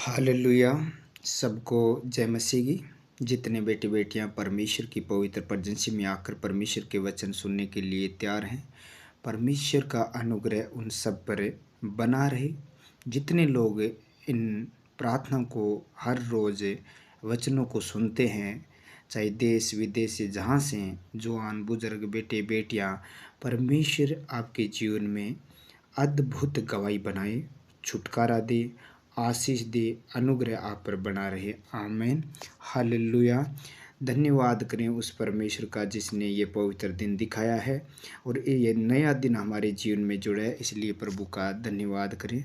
Hallelujah. सबको जय मसीह की। जितने बेटे बेटियां परमेश्वर की पवित्र प्रजंसी में आकर परमेश्वर के वचन सुनने के लिए तैयार हैं, परमेश्वर का अनुग्रह उन सब पर बना रहे। जितने लोग इन प्रार्थना को हर रोज़ वचनों को सुनते हैं, चाहे देश विदेश से जहाँ से हैं, जवान बुजुर्ग बेटे बेटियां, परमेश्वर आपके जीवन में अद्भुत गवाही बनाए, छुटकारा दे, आशीष दे, अनुग्रह आप पर बना रहे। आमीन। हालेलुया। धन्यवाद करें उस परमेश्वर का जिसने ये पवित्र दिन दिखाया है और ये नया दिन हमारे जीवन में जुड़ा है, इसलिए प्रभु का धन्यवाद करें।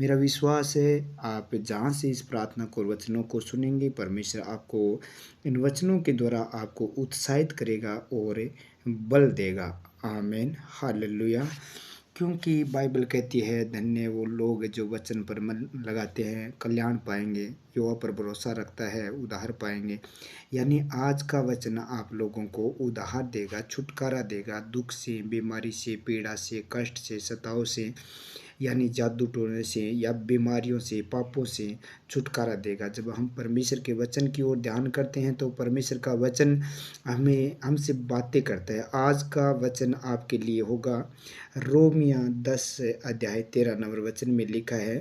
मेरा विश्वास है आप जहाँ से इस प्रार्थना को वचनों को सुनेंगे, परमेश्वर आपको इन वचनों के द्वारा आपको उत्साहित करेगा और बल देगा। आमीन। हालेलुया। क्योंकि बाइबल कहती है, धन्य वो लोग जो वचन पर मन लगाते हैं कल्याण पाएंगे, यहोवा पर भरोसा रखता है उद्धार पाएंगे। यानी आज का वचन आप लोगों को उद्धार देगा, छुटकारा देगा, दुख से, बीमारी से, पीड़ा से, कष्ट से, सताव से, यानी जादू टोने से या बीमारियों से, पापों से छुटकारा देगा। जब हम परमेश्वर के वचन की ओर ध्यान करते हैं तो परमेश्वर का वचन हमसे बातें करता है। आज का वचन आपके लिए होगा रोमिया 10 अध्याय 13 नंबर वचन में लिखा है,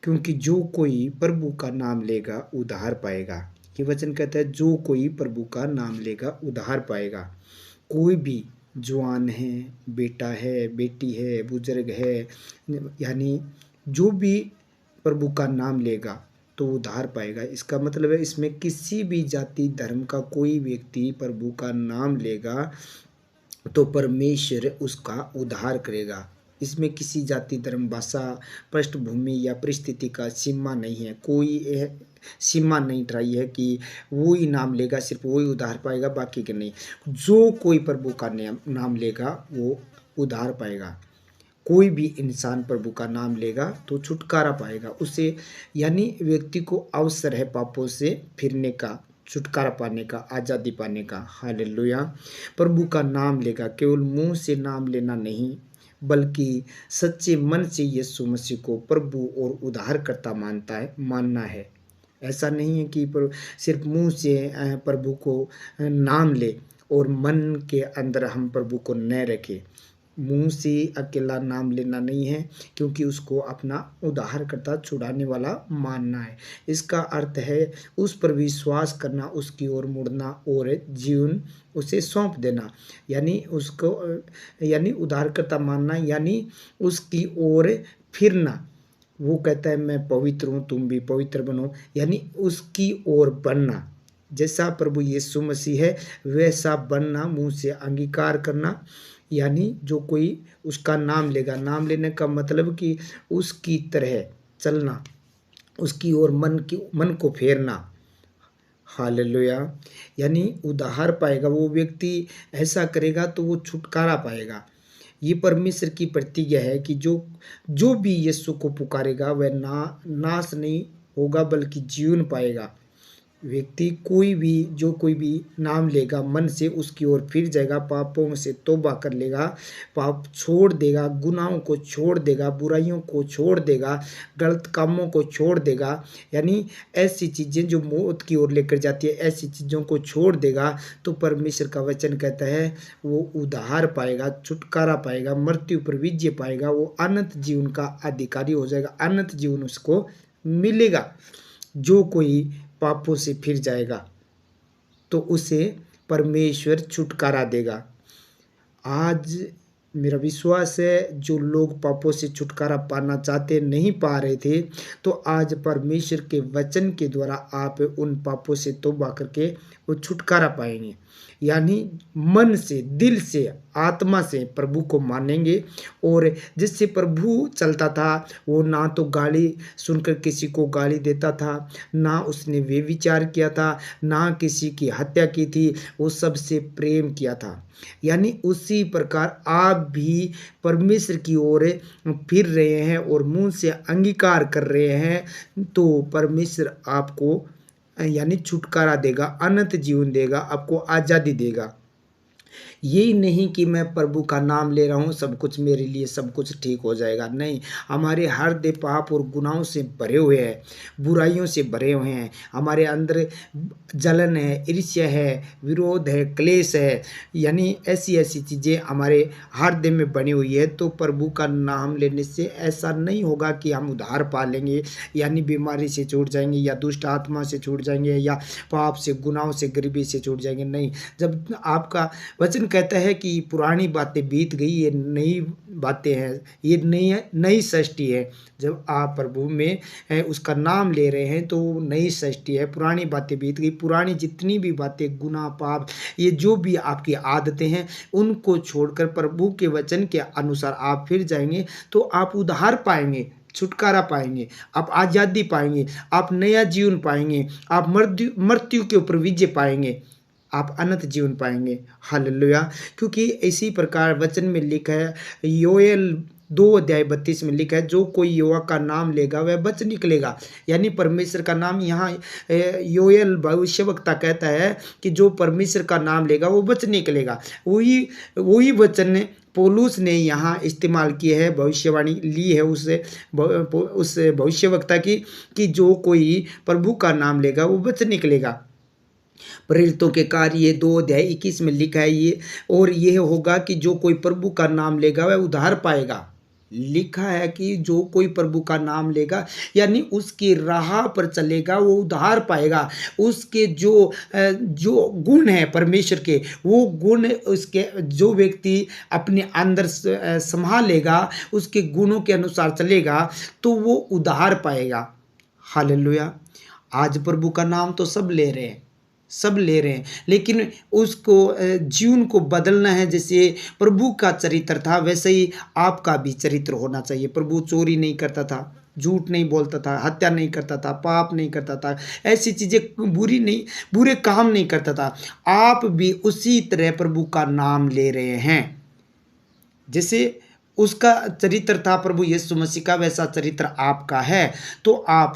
क्योंकि जो कोई प्रभु का नाम लेगा उद्धार पाएगा। ये वचन कहता है जो कोई प्रभु का नाम लेगा उद्धार पाएगा। कोई भी जवान है, बेटा है, बेटी है, बुजुर्ग है, यानी जो भी प्रभु का नाम लेगा तो उद्धार पाएगा। इसका मतलब है इसमें किसी भी जाति धर्म का कोई व्यक्ति प्रभु का नाम लेगा तो परमेश्वर उसका उद्धार करेगा। इसमें किसी जाति धर्म भाषा पृष्ठभूमि या परिस्थिति का सीमा नहीं है। कोई सीमा नहीं ट्राई है कि वो ही नाम लेगा सिर्फ वो ही उद्धार पाएगा, बाकी के नहीं। जो कोई प्रभु का नाम लेगा वो उद्धार पाएगा। कोई भी इंसान प्रभु का नाम लेगा तो छुटकारा पाएगा। उसे यानी व्यक्ति को अवसर है पापों से फिरने का, छुटकारा पाने का, आज़ादी पाने का। हालेलुया। प्रभु का नाम लेगा, केवल मुंह से नाम लेना नहीं बल्कि सच्चे मन से यीशु मसीह को प्रभु और उद्धारकर्ता मानना है। ऐसा नहीं है कि सिर्फ मुंह से प्रभु को नाम ले और मन के अंदर हम प्रभु को न रखें। मुंह से अकेला नाम लेना नहीं है, क्योंकि उसको अपना उद्धारकर्ता छुड़ाने वाला मानना है। इसका अर्थ है उस पर विश्वास करना, उसकी ओर मुड़ना और जीवन उसे सौंप देना। यानी उसको यानी उद्धारकर्ता मानना, यानी उसकी ओर फिरना। वो कहता है मैं पवित्र हूँ तुम भी पवित्र बनो, यानी उसकी ओर बनना। जैसा प्रभु यीशु मसीह है वैसा बनना, मुंह से अंगीकार करना। यानी जो कोई उसका नाम लेगा, नाम लेने का मतलब कि उसकी तरह चलना, उसकी ओर मन को फेरना। हालेलुया। यानी उद्धार पाएगा वो व्यक्ति, ऐसा करेगा तो वो छुटकारा पाएगा। ये परमेश्वर की प्रतिज्ञा है कि जो भी यीशु को पुकारेगा वह नाश नहीं होगा बल्कि जीवन पाएगा। व्यक्ति कोई भी नाम लेगा, मन से उसकी ओर फिर जाएगा, पापों से तौबा कर लेगा, पाप छोड़ देगा, गुनाहों को छोड़ देगा, बुराइयों को छोड़ देगा, गलत कामों को छोड़ देगा, यानी ऐसी चीज़ें जो मौत की ओर लेकर जाती है ऐसी चीज़ों को छोड़ देगा, तो परमेश्वर का वचन कहता है वो उद्धार पाएगा, छुटकारा पाएगा, मृत्यु पर विजय पाएगा, वो अनंत जीवन का अधिकारी हो जाएगा, अनंत जीवन उसको मिलेगा। जो कोई पापों से फिर जाएगा तो उसे परमेश्वर छुटकारा देगा। आज मेरा विश्वास है जो लोग पापों से छुटकारा पाना चाहते नहीं पा रहे थे, तो आज परमेश्वर के वचन के द्वारा आप उन पापों से तौबा करके वो छुटकारा पाएंगे। यानी मन से, दिल से, आत्मा से प्रभु को मानेंगे। और जिससे प्रभु चलता था वो ना तो गाली सुनकर किसी को गाली देता था, ना उसने व्यभिचार किया था, ना किसी की हत्या की थी, वो सबसे प्रेम किया था। यानी उसी प्रकार आप भी परमेश्वर की ओर फिर रहे हैं और मुंह से अंगीकार कर रहे हैं तो परमेश्वर आपको यानी छुटकारा देगा, अनंत जीवन देगा, आपको आज़ादी देगा। यही नहीं कि मैं प्रभु का नाम ले रहा हूँ, सब कुछ मेरे लिए सब कुछ ठीक हो जाएगा। नहीं, हमारे हृदय पाप और गुनाहों से भरे हुए हैं, बुराइयों से भरे हुए हैं। हमारे अंदर जलन है, ईर्ष्या है, विरोध है, क्लेश है, यानी ऐसी ऐसी चीज़ें हमारे हृदय में बनी हुई है। तो प्रभु का नाम लेने से ऐसा नहीं होगा कि हम उद्धार पा लेंगे, यानी बीमारी से छूट जाएंगे, या दुष्ट आत्मा से छूट जाएंगे, या पाप से, गुनाहों से, गरीबी से छूट जाएंगे। नहीं, जब आपका वचन कहता है कि पुरानी बातें बीत गई, ये नई बातें हैं, ये नई नई सृष्टि है। जब आप प्रभु में उसका नाम ले रहे हैं तो वो नई सृष्टि है। पुरानी बातें बीत गई, पुरानी जितनी भी बातें, गुनाह, पाप, ये जो भी आपकी आदतें हैं, उनको छोड़कर प्रभु के वचन के अनुसार आप फिर जाएंगे तो आप उद्धार पाएंगे, छुटकारा पाएंगे, आप आज़ादी पाएंगे, आप नया जीवन पाएंगे, आप मृत्यु के ऊपर विजय पाएंगे, आप अनंत जीवन पाएंगे। हालेलुया। क्योंकि इसी प्रकार वचन में लिखा है, योएल 2:32 में लिखा है, जो कोई यहोवा का नाम लेगा वह बच निकलेगा। यानी परमेश्वर का नाम, यहाँ योएल भविष्यवक्ता कहता है कि जो परमेश्वर का नाम लेगा वो बच निकलेगा। वही वही वचन पौलुस ने यहाँ इस्तेमाल किए है, भविष्यवाणी ली है उस भविष्यवक्ता की, कि जो कोई प्रभु का नाम लेगा वो बच निकलेगा। प्रेरितों के कार्य ये 2:21 में लिखा है ये, और यह होगा कि जो कोई प्रभु का नाम लेगा वह उद्धार पाएगा। लिखा है कि जो कोई प्रभु का नाम लेगा, यानी उसकी राह पर चलेगा, वो उद्धार पाएगा। उसके जो गुण है परमेश्वर के, वो गुण उसके जो व्यक्ति अपने अंदर संभालेगा, उसके गुणों के अनुसार चलेगा, तो वो उद्धार पाएगा। हालेलुया। आज प्रभु का नाम तो सब ले रहे हैं, सब ले रहे हैं, लेकिन उसको जीवन को बदलना है। जैसे प्रभु का चरित्र था वैसे ही आपका भी चरित्र होना चाहिए। प्रभु चोरी नहीं करता था, झूठ नहीं बोलता था, हत्या नहीं करता था, पाप नहीं करता था, ऐसी चीज़ें बुरे काम नहीं करता था। आप भी उसी तरह प्रभु का नाम ले रहे हैं। जैसे उसका चरित्र था प्रभु यीशु मसीह का, वैसा चरित्र आपका है। तो आप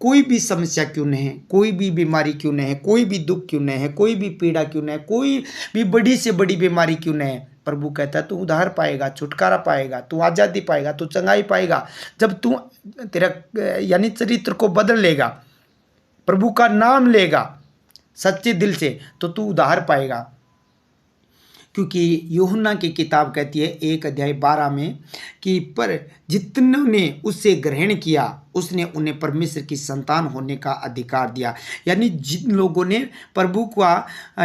कोई भी समस्या क्यों नहीं है, कोई भी बीमारी क्यों नहीं है, कोई भी दुख क्यों नहीं है, कोई भी पीड़ा क्यों नहीं है, कोई भी बड़ी से बड़ी बीमारी क्यों नहीं है, प्रभु कहता है तू उद्धार पाएगा, छुटकारा पाएगा, तू आज़ादी पाएगा, तू चंगाई पाएगा। जब तू तेरा यानी चरित्र को बदल लेगा, प्रभु का नाम लेगा सच्चे दिल से, तो तू उद्धार पाएगा। क्योंकि यूहन्ना की किताब कहती है 1:12 में कि पर जितनों ने उससे ग्रहण किया उसने उन्हें परमेश्वर की संतान होने का अधिकार दिया। यानी जिन लोगों ने प्रभु का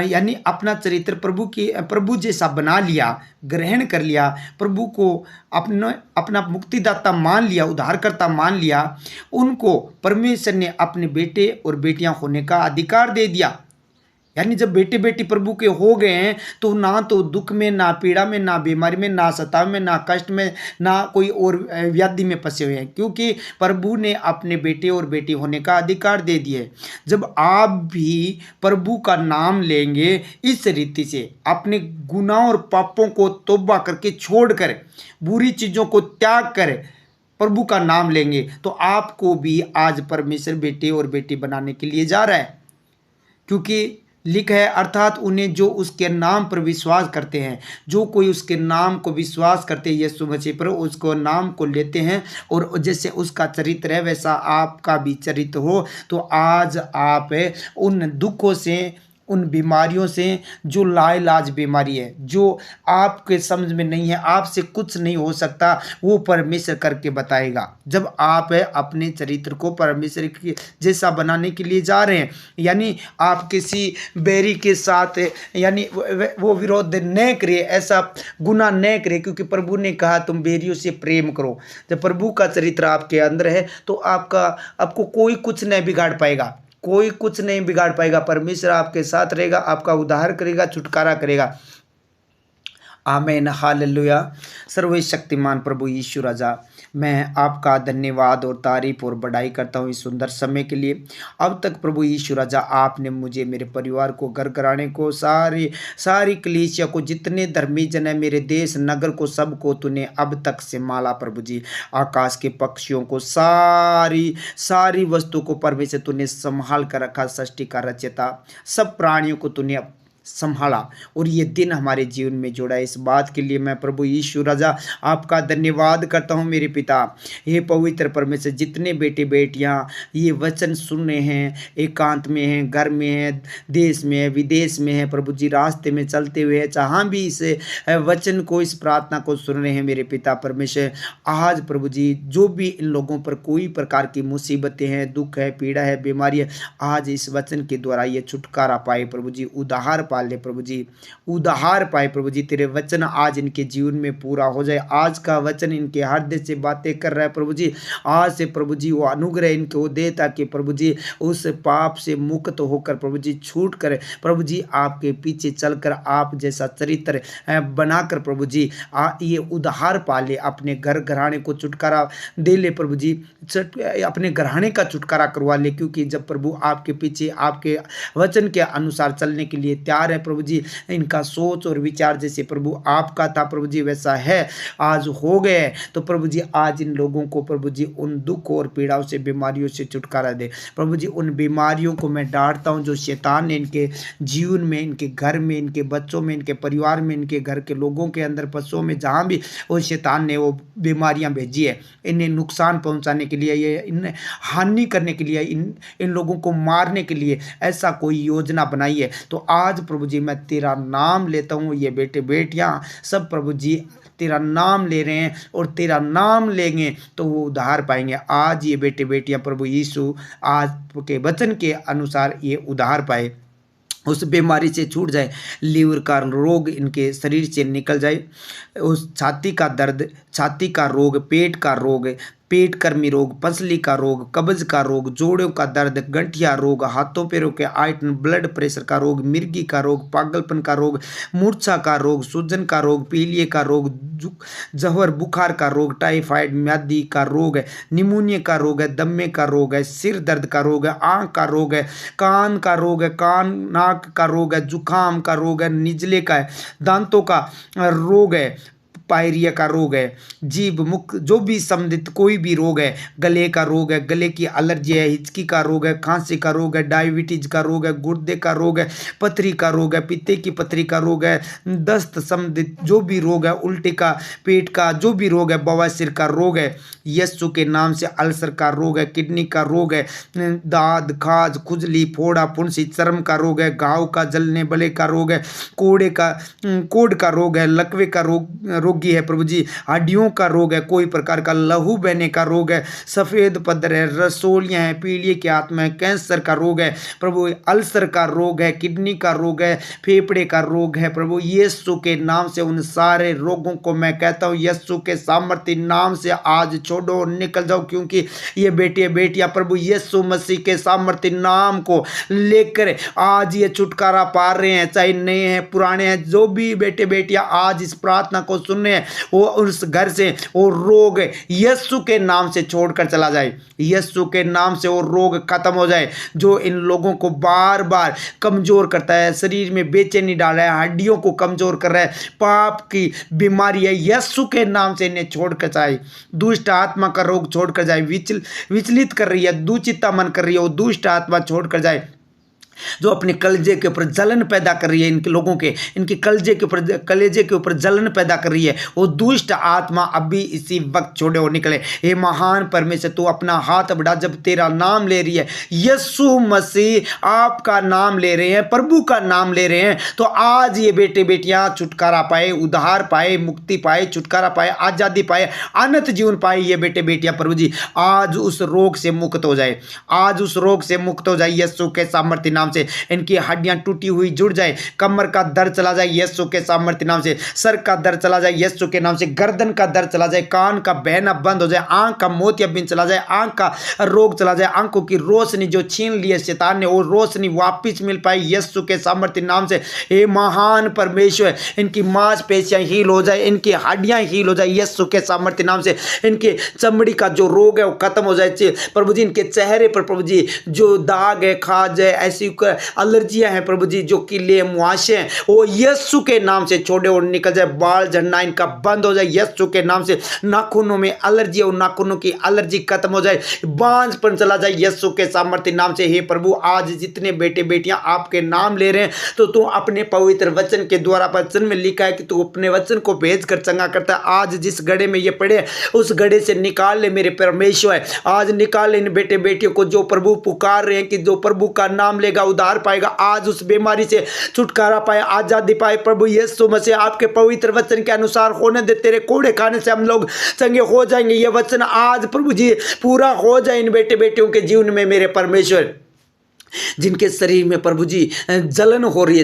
यानी अपना चरित्र प्रभु जैसा बना लिया, ग्रहण कर लिया, प्रभु को अपना मुक्तिदाता मान लिया, उद्धारकर्ता मान लिया, उनको परमेश्वर ने अपने बेटे और बेटियां होने का अधिकार दे दिया। यानी जब बेटे बेटी प्रभु के हो गए हैं तो ना तो दुख में, ना पीड़ा में, ना बीमारी में, ना सताव में, ना कष्ट में, ना कोई और व्याधि में फंसे हुए हैं, क्योंकि प्रभु ने अपने बेटे और बेटी होने का अधिकार दे दिया है। जब आप भी प्रभु का नाम लेंगे इस रीति से, अपने गुनाह और पापों को तौबा करके छोड़कर, बुरी चीज़ों को त्याग कर प्रभु का नाम लेंगे, तो आपको भी आज परमेश्वर बेटे और बेटी बनाने के लिए जा रहा है। क्योंकि लिखा है, अर्थात उन्हें जो उसके नाम पर विश्वास करते हैं, जो कोई उसके नाम को विश्वास करते हैं, यीशु मसीह पर उसको नाम को लेते हैं, और जैसे उसका चरित्र है वैसा आपका भी चरित्र हो, तो आज आप उन दुखों से, उन बीमारियों से, जो लाइलाज बीमारी है, जो आपके समझ में नहीं है, आपसे कुछ नहीं हो सकता, वो परमेश्वर करके बताएगा। जब आप अपने चरित्र को परमेश्वर के जैसा बनाने के लिए जा रहे हैं, यानी आप किसी बैरी के साथ यानी वो विरोध न करिए, ऐसा गुनाह न करिए, क्योंकि प्रभु ने कहा तुम बैरियों से प्रेम करो। जब प्रभु का चरित्र आपके अंदर है तो आपको कोई कुछ नहीं बिगाड़ पाएगा, कोई कुछ नहीं बिगाड़ पाएगा। परमेश्वर आपके साथ रहेगा, आपका उद्धार करेगा, छुटकारा करेगा। आमीन, हालेलुया। सर्वशक्तिमान प्रभु यीशु राजा, मैं आपका धन्यवाद और तारीफ और बड़ाई करता हूँ इस सुंदर समय के लिए। अब तक प्रभु यीशु राजा आपने मुझे, मेरे परिवार को, घर घराने को, सारी कलीसिया को, जितने धर्मी जन है, मेरे देश नगर को, सबको तूने अब तक से माला प्रभु जी। आकाश के पक्षियों को, सारी वस्तु को परमेश्वर तूने संभाल कर रखा, सृष्टि का रचयिता, सब प्राणियों को तूने संभाला और ये दिन हमारे जीवन में जोड़ा। इस बात के लिए मैं प्रभु यीशु राजा आपका धन्यवाद करता हूँ मेरे पिता। हे पवित्र परमेश्वर, जितने बेटे बेटियाँ ये वचन सुन रहे हैं, एकांत में हैं, घर में हैं, देश में है, विदेश में है, प्रभु जी रास्ते में चलते हुए है, जहाँ भी इस वचन को, इस प्रार्थना को सुन रहे हैं मेरे पिता परमेश्वर, आज प्रभु जी जो भी इन लोगों पर कोई प्रकार की मुसीबतें हैं, दुख है, पीड़ा है, बीमारी है, आज इस वचन के द्वारा ये छुटकारा पाए प्रभु जी, उद्धार पा ले प्रभु जी, उद्धार पाए प्रभु जी। तेरे वचन आज इनके जीवन में पूरा हो जाए। आज का वचन इनके हृदय से बातें कर रहा है प्रभु जी। आज से प्रभु जी वो अनुग्रह इनको दे, ताकि प्रभु जी उस पाप से मुक्त होकर प्रभु जी छूट कर प्रभु जी आपके पीछे चलकर आप जैसा चरित्र बनाकर प्रभु जी ये उद्धार पा ले, अपने घर घराने को छुटकारा दे ले प्रभु जी, अपने घराने का छुटकारा करवा ले। क्योंकि जब प्रभु आपके पीछे आपके वचन के अनुसार चलने के लिए तैयार है प्रभु जी, इनका सोच और विचार जैसे प्रभु आपका था प्रभु जी वैसा है, आज हो गए। तो प्रभु जी आज इन लोगों को प्रभु जी उन दुख और पीड़ाओं से, बीमारियों से छुटकारा दे प्रभु जी। उन बीमारियों को मैं डांटता हूँ जो शैतान ने इनके जीवन में, इनके घर में, इनके बच्चों में, इनके परिवार में, इनके घर के लोगों के अंदर, पशुओं में, जहाँ भी वो शैतान ने वो बीमारियाँ भेजी है, इन्हें नुकसान पहुँचाने के लिए, ये इन्हें हानि करने के लिए, इन लोगों को मारने के लिए ऐसा कोई योजना बनाई है। तो आज प्रभु जी मैं तेरा नाम लेता हूँ, ये बेटे बेटियाँ सब प्रभु जी तेरा नाम ले रहे हैं और तेरा नाम लेंगे तो वो उद्धार पाएंगे। आज ये बेटे बेटियाँ प्रभु यीशु आज के वचन के अनुसार ये उद्धार पाए, उस बीमारी से छूट जाए, लीवर का रोग इनके शरीर से निकल जाए, उस छाती का दर्द, छाती का रोग, पेट का रोग, पेट कर्मी रोग, पसली का रोग, कब्ज का रोग, जोड़ों का दर्द, गंठिया रोग, हाथों पैरों के आयटन, ब्लड प्रेशर का रोग, मिर्गी का रोग, पागलपन का रोग, मूर्छा का रोग, सूजन का रोग, पीलिए का रोग, जहर बुखार का रोग, टाइफाइड म्यादी का रोग है, निमोनिया का रोग है, दम्मे का रोग है, सिर दर्द का रोग है, आँख का रोग है, कान का रोग है, कान नाक का रोग है, जुकाम का रोग है, निजले का है, दांतों का रोग है, पायरिया का रोग है, जीभ मुख जो भी संबंधित कोई भी रोग है, गले का रोग है, गले की एलर्जी है, हिचकी का रोग है, खांसी का रोग है, डायबिटीज का रोग है, गुर्दे का रोग है, पथरी का रोग है, पित्ते की पथरी का रोग है, दस्त संबंधित जो भी रोग है, उल्टी का, पेट का जो भी रोग है, बवासीर का रोग है, यीशु के नाम से अल्सर का रोग है, किडनी का रोग है, दाद खाज खुजली फोड़ा फुंसी, चर्म का रोग है, घाव का जलने बले का रोग है, कोढ़ का रोग है, लकवे का रोगी है प्रभु जी, हड्डियों का रोग है, कोई प्रकार का लहू बहने का रोग है, सफेद पदर है, रसोलियां हैं, पीलिए की आत्मा है, कैंसर का रोग है प्रभु, अल्सर का रोग है, किडनी का रोग है, फेफड़े का रोग है प्रभु, यीशु के नाम से उन सारे रोगों को मैं कहता हूँ यीशु के सामर्थ्य नाम से आज छोड़ो और निकल जाओ। क्योंकि ये बेटे बेटियां प्रभु यीशु मसीह के सामर्थ्य नाम को लेकर आज ये छुटकारा पा रहे हैं, चाहे नए हैं पुराने हैं, जो भी बेटे बेटियां आज इस प्रार्थना को सुन रहे हैं, वो उस घर से वो रोग यीशु के नाम से छोड़कर चला जाए, यीशु के नाम से वो रोग खत्म हो जाए जो इन लोगों को बार बार कमजोर करता है, शरीर में बेचैनी डाल रहा है, हड्डियों को कमजोर कर रहा है, पाप की बीमारी है, यीशु के नाम से इन्हें छोड़कर जाए, दुष्ट आत्मा का रोग छोड़कर जाए, विचलित कर रही है, दुचित्ता मन कर रही है, वो दुष्ट आत्मा छोड़कर जाए, जो अपने कलेजे के ऊपर जलन पैदा कर रही है, इनके लोगों के, इनके कलेजे के ऊपर जलन पैदा कर रही है, वो दुष्ट आत्मा अभी इसी वक्त छोड़े और निकले। हे महान परमेश्वर, तू अपना हाथ बढ़ा, जब तेरा नाम ले रही है, यीशु मसीह आपका नाम ले रहे हैं, प्रभु का नाम ले रहे हैं, तो आज ये बेटे बेटियां छुटकारा पाए, उद्धार पाए, मुक्ति पाए, छुटकारा पाए, आजादी पाए, अनंत जीवन पाए। ये बेटे बेटियां प्रभु जी आज उस रोग से मुक्त हो जाए, आज उस रोग से मुक्त हो जाए यीशु के सामर्थ्य नाम से, इनकी हड्डियां टूटी हुई जुड़ जाए, कमर का दर्द चला जाए यीशु के सामर्थ्य नाम से, सर का दर्द चला जाए यीशु के नाम से, गर्दन का दर्द चला जाए, कान का बहना बंद हो जाए, आंख का मोतियाबिंद चला जाए, आंख का रोग चला जाए, आंखों की रोशनी जो छीन ली है शैतान ने, वो रोशनी वापस मिल पाए यीशु के सामर्थ्य नाम से। हे महान परमेश्वर, इनकी मांसपेशियां हील हो जाए, इनकी हड्डियां हील हो जाए यीशु के सामर्थ्य नाम से, इनके चमड़ी का जो रोग है वो खत्म हो जाए प्रभु जी, इनके चेहरे पर प्रभु जी जो दाग है, खाज है, ऐसी एलर्जियां हैं प्रभु जी, जो कीले मुहासे हैं, वो यीशु के नाम से छोड़े और निकल जाए। बाल झड़ना इनका बंद हो जाए यीशु के नाम से। नाखूनों में एलर्जी और नाखूनों की एलर्जी खत्म हो जाए, बांझपन चला जाए यीशु के सामर्थ्य नाम से। हे प्रभु, आज जितने बेटे बेटियां आपके नाम ले रहे हैं, तो तू अपने पवित्र वचन के द्वारा, वचन में लिखा है कि तू अपने वचन को भेज कर चंगा करता है। आज जिस गड्ढे में ये पड़े, उस गड्ढे से निकाल ले मेरे परमेश्वर। आज निकाल ले इन बेटे बेटियों को जो प्रभु पुकार रहे हैं कि जो प्रभु का नाम लेगा उद्धार पाएगा, आज उस बीमारी से छुटकारा पाए, आजादी पाए। प्रभु यीशु मसीह, आपके पवित्र वचन के अनुसार होने दे। तेरे कोड़े खाने से हम लोग चंगे हो जाएंगे। ये वचन आज प्रभु जी पूरा हो जाए इन बेटे बेटियों के जीवन में मेरे परमेश्वर। जिनके शरीर में प्रभु जी जलन हो रही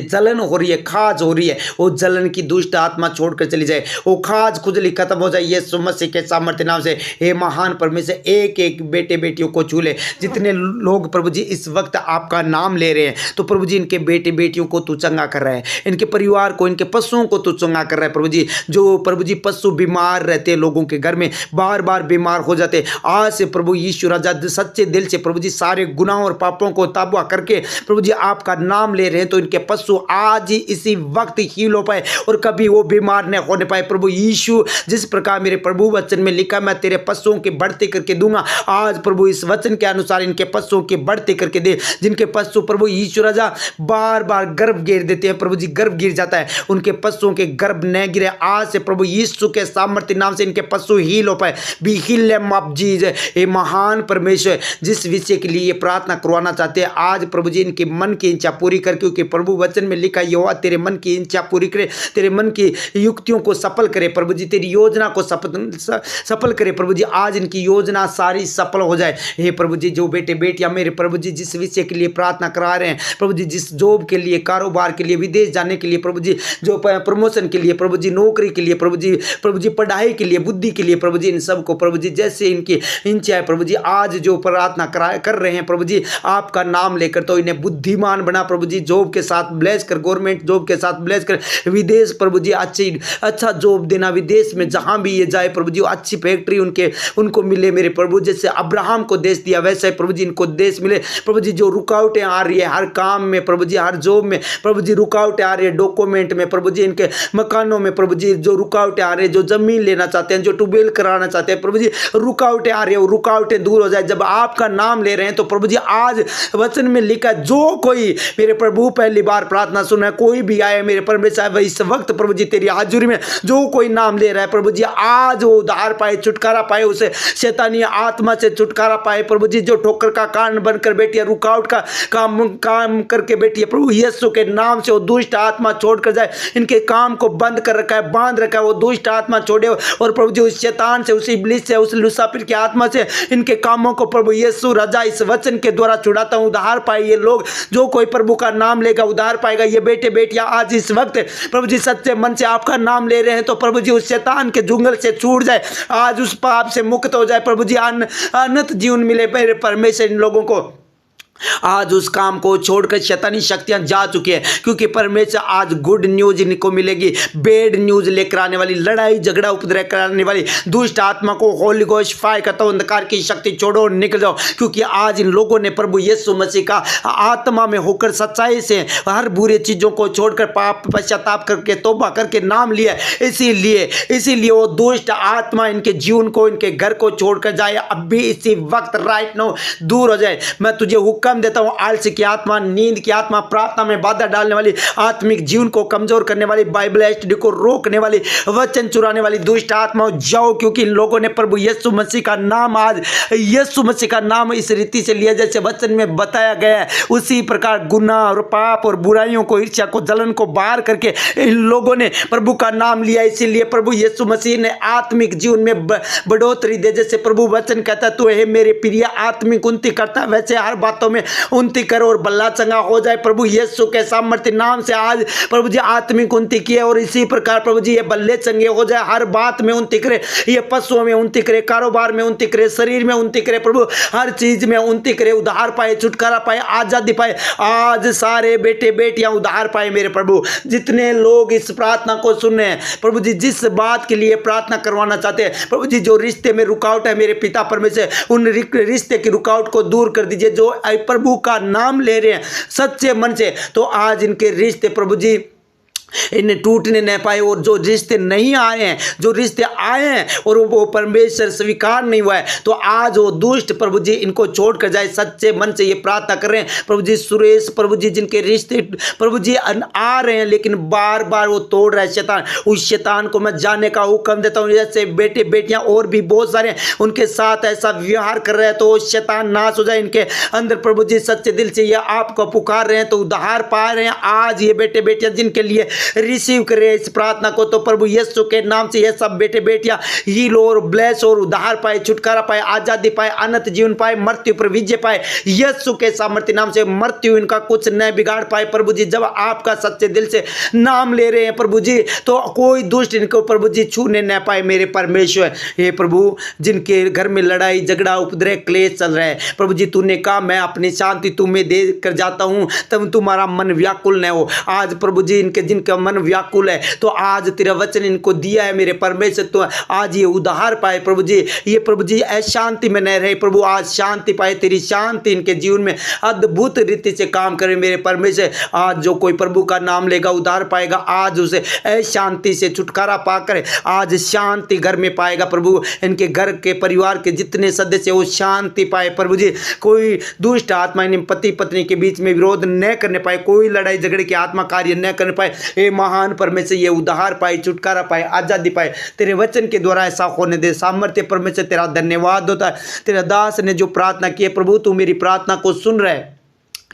है, खाज हो रही है, वो जलन की दुष्ट आत्मा छोड़कर चली जाए, वो खाज खुजली खत्म हो जाए यीशु मसीह के सामर्थ्य नाम से। हे महान परमेश्वर, एक एक बेटे बेटियों को छू ले। जितने लोग प्रभु जी इस वक्त आपका नाम ले रहे हैं, तो प्रभु जी इनके बेटे बेटियों को तू चंगा कर रहा है, इनके परिवार को, इनके पशुओं को तू चंगा कर रहा है प्रभु जी। जो प्रभु जी पशु बीमार रहते हैं, लोगों के घर में बार बार बीमार हो जाते, आज से प्रभु यीशु राजा सच्चे दिल से प्रभु जी सारे गुनाहों और पापों को ताबा करके प्रभु जी आपका नाम ले रहे हैं, तो इनके पशु आज ही इसी वक्त हील हो पाए और कभी वो बीमार न होने पाए। प्रभु यीशु, जिस प्रकार मेरे प्रभु वचन में लिखा, मैं तेरे पशुओं की बढ़ती करके दूंगा, आज प्रभु इस वचन के अनुसार इनके पशुओं की बढ़ती करके दे। जिनके पशु प्रभु यीशु राजा बार बार गर्भ गिर देते हैं, प्रभु जी गर्भ गिर जाता है, उनके पशुओं के गर्भ न गिरे, आज से प्रभु यीशु के सामर्थ्य नाम से इनके पशु हील हो पाए। Be heal of Jesus. हे महान परमेश्वर, जिस विषय के लिए प्रार्थना करवाना चाहते हैं, आज प्रभु जी इनके मन की इच्छा पूरी कर, क्योंकि प्रभु वचन में लिखा, यहोवा तेरे मन की इच्छा पूरी करे, तेरे मन की युक्तियों को सफल करे प्रभु जी, तेरी योजना को सफल करे प्रभु जी। आज इनकी योजना सारी सफल हो जाए। हे प्रभु जी, जो बेटे बेटियां मेरे प्रभु जी जिस विषय के लिए प्रार्थना करा रहे हैं प्रभु जी, जिस जॉब के लिए, कारोबार के लिए, विदेश जाने के लिए प्रभु जी, जो प्रमोशन के लिए प्रभु जी, नौकरी के लिए प्रभु जी, पढ़ाई के लिए, बुद्धि के लिए प्रभु जी, इन सबको प्रभु जी जैसे इनकी इच्छा है प्रभु जी, आज जो प्रार्थना कर रहे हैं प्रभु जी आपका नाम लेकर, तो इन्हें बुद्धिमान बना प्रभु जी, जॉब के साथ ब्लेस कर, गवर्नमेंट जॉब के साथ ब्लेस कर, विदेश प्रभु जी अच्छा जॉब देना, विदेश में जहां भी ये जाए प्रभु जी अच्छी फैक्ट्री उनको मिले मेरे प्रभु। जैसे अब्राहम को देश दिया, वैसे प्रभु जी इनको देश मिले प्रभु जी। जो रुकावटें आ रही है हर काम में प्रभु जी, हर जॉब में प्रभु जी रुकावटें आ रही है, डॉक्यूमेंट में प्रभु जी, इनके मकानों में प्रभु जी जो रुकावटें आ रही है, जो जमीन लेना चाहते हैं, जो ट्यूबवेल कराना चाहते हैं प्रभु जी, रुकावटें आ रही है, वो रुकावटें दूर हो जाए जब आपका नाम ले रहे हैं। तो प्रभु जी आज वचन में लिखा, जो कोई मेरे प्रभु पहली बार प्रार्थना सुना है, कोई भी आए मेरे परमेश्वर इस वक्त प्रभु जी तेरी हाजुरी में, जो कोई नाम ले रहा है प्रभु जी, आज वो उद्धार पाए, छुटकारा पाए, उसे शैतानी आत्मा से छुटकारा पाए प्रभु जी। जो ठोकर का कारण बनकर बैठी है, रुकावट का काम करके बैठी है प्रभु यीशु के नाम से वो दुष्ट आत्मा छोड़कर जाए। इनके काम को बंद कर रखा है, बांध रखा है, वो दुष्ट आत्मा छोड़े और प्रभु जी उस शैतान से, उस इब्लिस से, उस लुसाफिर की आत्मा से इनके कामों को प्रभु यीशु राजा इस वचन के द्वारा छुड़ाता हूं। उद्धार पाए ये लोग, जो कोई प्रभु का नाम लेगा उद्धार पाएगा। ये बेटे बेटियां आज इस वक्त प्रभु जी सच्चे मन से आपका नाम ले रहे हैं, तो प्रभु जी उस शैतान के जुंगल से छूट जाए, आज उस पाप से मुक्त हो जाए प्रभु जी, अनंत जीवन मिले मेरे परमेश्वर इन लोगों को। आज उस काम को छोड़कर शैतानी शक्तियां जा चुकी है, क्योंकि परमेश्वर आज गुड न्यूज इनको मिलेगी। बैड न्यूज लेकर आने वाली, लड़ाई झगड़ा उपद्रव कराने वाली दुष्ट आत्मा को होली गोस्ट फायर करता हूं, अंधकार की शक्ति छोड़ो और निकल जाओ। क्योंकि आज इन लोगों ने प्रभु यीशु मसीह का आत्मा में होकर सच्चाई से हर बुरी चीजों को छोड़कर पाप पश्चाताप करके तौबा करके नाम लिया, इसीलिए वो दुष्ट आत्मा इनके जीवन को, इनके घर को छोड़कर जाए अब भी इसी वक्त राइट नाउ दूर हो जाए। मैं तुझे हुक्म देता हूं, आलसी की आत्मा, नींद की आत्मा, प्रार्थना में बाधा डालने वाली, आत्मिक जीवन को कमजोर करने वाली, बाइबल स्टडी को रोकने वाली, वचन चुराने वाली दुष्ट आत्मा जाओ। क्योंकि इन लोगों ने प्रभु यीशु मसीह का नाम, आज यीशु मसीह का नाम इस रीति से लिया जैसे वचन में बताया गया है, उसी प्रकार गुनाह और पाप और बुराइयों को, ईर्ष्या को, जलन को बाहर करके इन लोगों ने प्रभु का नाम लिया। इसीलिए प्रभु यीशु मसीह ने आत्मिक जीवन में बढ़ोतरी दे। जैसे प्रभु वचन कहता है, तू है मेरे प्रिय, आत्मिक उन्नति करता, वैसे हर बातों में उन्नति करो और बल्ला चंगा हो जाए प्रभु यीशु के सामर्थ्य नाम से। आज प्रभु जी आत्मिक उन्नति किए और इसी प्रकार प्रभु जी ये बल्ले चंगे हो जाए, हर बात में उन्नति करे, ये पशुओं में उन्नति करे, कारोबार में उन्नति करे, शरीर में उन्नति करे प्रभु, हर चीज में उन्नति करे, उद्धार पाए, छुटकारा पाए, आजादी पाए। आज सारे बेटे बेटियां उद्धार पाए मेरे प्रभु। जितने लोग इस प्रार्थना को सुन रहे हैं प्रभु जी, जिस बात के लिए प्रार्थना करवाना चाहते हैं प्रभु जी, जो रिश्ते में रुकावट है मेरे पिता परमेश्वर, उन रिश्ते की रुकावट को दूर कर दीजिए। जो प्रभु का नाम ले रहे हैं सच्चे मन से, तो आज इनके रिश्ते प्रभु जी इन्हें टूटने न पाए। और जो रिश्ते नहीं आए हैं, जो रिश्ते आए हैं और वो परमेश्वर स्वीकार नहीं हुआ है, तो आज वो दुष्ट प्रभु जी इनको छोड़ कर जाए। सच्चे मन से ये प्रार्थना कर रहे हैं प्रभु जी। सुरेश प्रभु जी जिनके रिश्ते प्रभु जी आ रहे हैं लेकिन बार बार वो तोड़ रहा है शैतान, उस शैतान को मैं जाने का हुक्म देता हूँ। जैसे बेटे बेटियां और भी बहुत सारे उनके साथ ऐसा व्यवहार कर रहे हैं, तो वो शैतान नाश हो जाए इनके अंदर प्रभु जी। सच्चे दिल से ये आपको पुकार रहे हैं तो उद्धार पा रहे हैं। आज ये बेटे बेटियां जिनके लिए रिसीव करे इस प्रार्थना को, तो प्रभु यीशु के नाम से ये सब बेटे बेटियां हील और ब्लेस और उद्धार पाए, छुटकारा पाए, आजादी पाए, अनंत जीवन पाए, मृत्यु पर विजय पाए। यीशु के सामर्थ्य नाम से मृत्यु इनका कुछ न बिगाड़ पाए प्रभु जी। जब आपका सच्चे दिल से नाम ले रहे हैं प्रभु जी, तो कोई दुष्ट इनको प्रभु जी छूने न पाए मेरे परमेश्वर। हे प्रभु, जिनके घर में लड़ाई झगड़ा उपद्रव क्लेश चल रहा है प्रभु जी, तूने कहा मैं अपनी शांति तुम्हें दे कर जाता हूं, तब तुम्हारा मन व्याकुल न हो। आज प्रभु जी इनके जिनका मन व्याकुल है, तो आज तेरा वचन इनको दिया है मेरे परमेश्वर, तो आज ये उद्धार पाए प्रभु जी। ये प्रभु जी अशांति में न रहे प्रभु, आज शांति पाए, तेरी शांति इनके जीवन में अद्भुत रीति से काम करे मेरे परमेश्वर। आज जो कोई प्रभु का नाम लेगा उद्धार पाएगा, आज उसे अशांति से छुटकारा पाकर आज शांति घर में पाएगा प्रभु। इनके घर के परिवार के जितने सदस्य वो शांति पाए प्रभु जी। कोई दुष्ट आत्मा इन पति पत्नी के बीच में विरोध न करने पाए, कोई लड़ाई झगड़े की आत्मा कार्य न करने पाए। हे महान परमेश्वर, ये उद्धार पाए, छुटकारा पाए, आजादी पाए, तेरे वचन के द्वारा ऐसा होने दे। सामर्थ्य परमेश्वर तेरा धन्यवाद होता है। तेरा दास ने जो प्रार्थना की है प्रभु, तू मेरी प्रार्थना को सुन रहा है।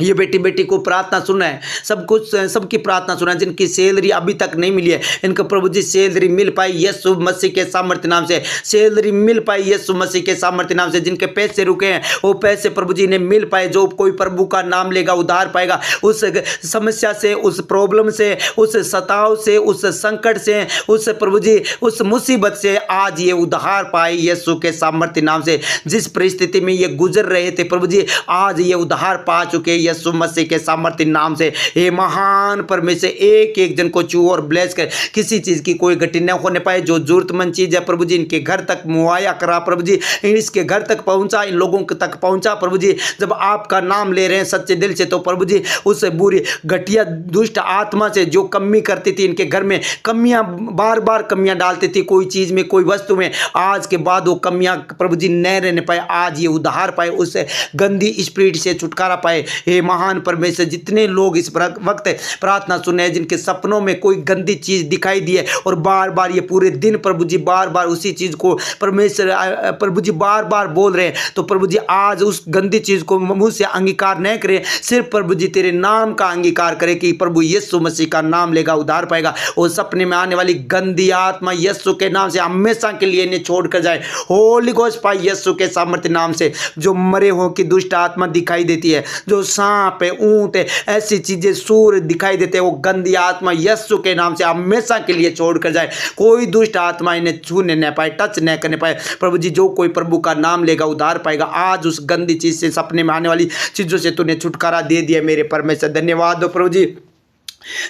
ये बेटी बेटी को प्रार्थना सुना है, सब कुछ सबकी प्रार्थना सुना है। जिनकी सैलरी अभी तक नहीं मिली है, इनको प्रभु जी सैलरी मिल पाई यीशु मसीह के सामर्थ्य नाम से। सैलरी मिल पाई यीशु मसीह के सामर्थ्य नाम से। जिनके पैसे रुके हैं वो पैसे प्रभु जी ने मिल पाए। जो कोई प्रभु का नाम लेगा उद्धार पाएगा, उस समस्या से, उस प्रॉब्लम से, उस सताव से, उस संकट से, उस प्रभु जी उस मुसीबत से आज ये उद्धार पाए यीशु के सामर्थ्य नाम से। जिस परिस्थिति में ये गुजर रहे थे प्रभु जी, आज ये उद्धार पा चुके यीशु मसीह के सामर्थ्य नाम से। हे महान परमेश्वर, एक एक जन को छू और ब्लेस कर, किसी चीज की कोई घटी न होने पाए। जो जरूरतमंद चीज है प्रभु जी इनके घर तक मुहैया करा प्रभु जी, इसके घर तक पहुंचा, इन लोगों के तक पहुंचा प्रभु जी। जब आपका नाम ले रहे हैं सच्चे दिल से, तो प्रभु जी उस बुरी घटिया दुष्ट आत्मा से जो कमी करती थी इनके घर में, कमियां बार बार कमियां डालती थी कोई चीज में कोई वस्तु में, आज के बाद वो कमियां प्रभु जी न रहने पाए। आज ये उद्धार पाए, उससे गंदी स्पिरिट से छुटकारा पाए। हे महान परमेश्वर, जितने लोग इस वक्त प्रार्थना सुने हैं, जिनके सपनों में कोई गंदी चीज दिखाई दी है और बार बार ये पूरे दिन प्रभु जी बार बार उसी चीज को परमेश्वर प्रभु जी बार बार बोल रहे हैं, तो प्रभु जी आज उस गंदी चीज को मुंह से अंगीकार न करें, सिर्फ प्रभु जी तेरे नाम का अंगीकार करे कि प्रभु यीशु मसीह का नाम लेगा उद्धार पाएगा। और सपने में आने वाली गंदी आत्मा यीशु के नाम से हमेशा के लिए इन्हें छोड़ कर जाए। होली घोस्ट पाए यीशु के सामर्थ्य नाम से। जो मरे हो की दुष्ट आत्मा दिखाई देती है, जो सांप है, ऊंट है, ऐसी चीजें सूर दिखाई देते हैं, वो गंदी आत्मा यीशु के नाम से हमेशा के लिए छोड़ कर जाए। कोई दुष्ट आत्मा इन्हें छूने न पाए, टच न करने पाए प्रभु जी। जो कोई प्रभु का नाम लेगा उद्धार पाएगा। आज उस गंदी चीज से, सपने में आने वाली चीजों से तूने छुटकारा दे दिया मेरे परमेश्वर। धन्यवाद दो प्रभु जी।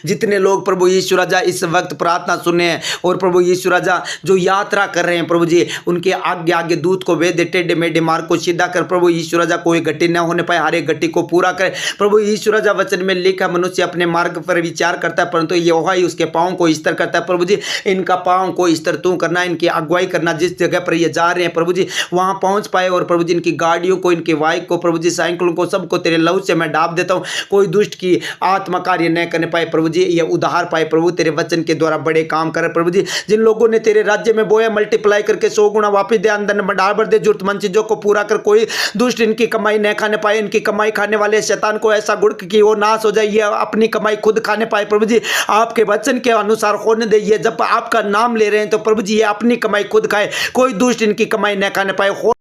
जितने लोग प्रभु यीशु राजा इस वक्त प्रार्थना सुने हैं और प्रभु यीशु राजा जो यात्रा कर रहे हैं प्रभु जी, उनके आगे आगे दूत को वेदे टेढ़े मेढ़े मार्ग को सीधा कर प्रभु यीशु राजा कोई गति न होने पाए, हर एक गति को पूरा करे प्रभु यीशु राजा। वचन में लिखा, मनुष्य अपने मार्ग पर विचार करता है परंतु यहोवा ही उसके पाँव को स्थिर करता है। प्रभु जी इनका पाँव को स्थिर तू करना, इनकी अगुवाई करना, जिस जगह पर ये जा रहे हैं प्रभु जी वहाँ पहुँच पाए। और प्रभु जी इनकी गाड़ियों को, इनके बाइक को प्रभु जी, साइकिलों को, सबको तेरे लहू से मैं डाप देता हूँ। कोई दुष्ट की आत्मा कार्य न करने पाए प्रभु जी, ये उद्धार पाए प्रभु। तेरे वचन के द्वारा बड़े काम करे प्रभु जी। जिन लोगों ने तेरे राज्य में बोया, मल्टीप्लाई करके 100 गुना वापिस दे, अंदर में डाल भर दे, जरूरतमंद चीजों को पूरा कर। कोई दुष्ट इनकी कमाई न खाने पाए, इनकी कमाई खाने वाले शैतान को ऐसा गुड़ कि वो नाश हो जाए, ये अपनी कमाई खुद खाने पाए प्रभु जी। आपके वचन के अनुसार होने दे। ये जब आपका नाम ले रहे हैं तो प्रभु जी ये अपनी कमाई खुद खाए, कोई दुष्ट इनकी कमाई न खाने पाए।